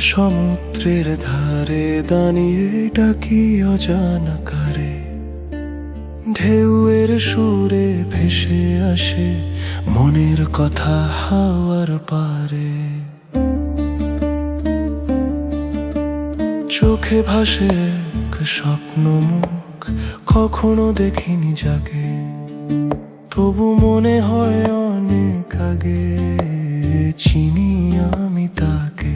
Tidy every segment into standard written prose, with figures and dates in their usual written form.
সমুদ্রের ধারে দাঁড়িয়ে ডাকি অজানা কারে, ঢেউয়ের সুরে ভেসে আসে মনের কথা হাওয়ার পারে। চোখে ভাসে এক স্বপ্ন মুখ, কখনো দেখিনি যাকে, তবু মনে হয় অনেক আগে চিনি আমি তাকে।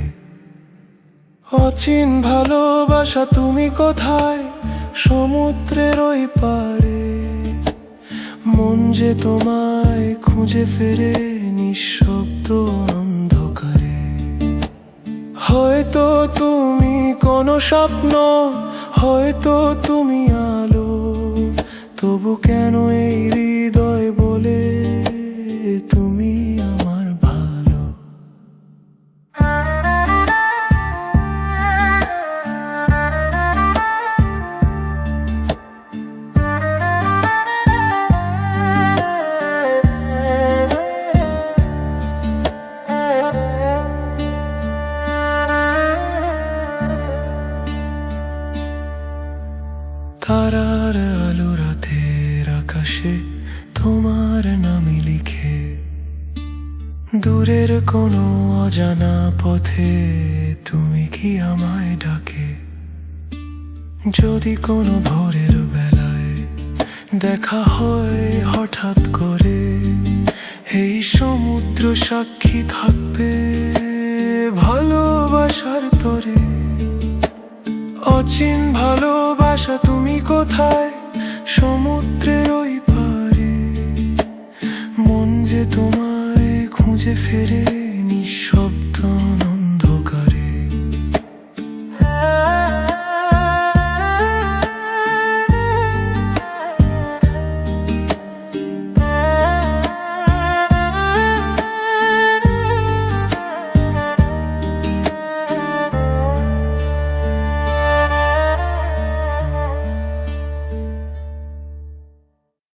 অচিন ভালোবাসা তুমি কোথায়, সমুদ্রের ওই পারে, মন যে তোমায় খুঁজে ফেরে নিঃশব্দ অন্ধকারে। হয়তো তুমি কোনো স্বপ্ন, হয়তো তুমি আলো, তবু কেন এই হৃদয় বলে তুমি আমার ভালো। তারার আলো রাতের আকাশে তোমার নামে লিখে, দূরের কোনো অজানা পথে তুমি কি আমায় ডাকে। যদি কোনো ভোরের বেলায় দেখা হয় হঠাৎ করে, এই সমুদ্র সাক্ষী থাকবে ভালোবাসার তরে। অচিন ভালোবাসা তুমি কোথায়, সমুদ্রের ওই পারে, মন যে তোমায় খুঁজে ফেরে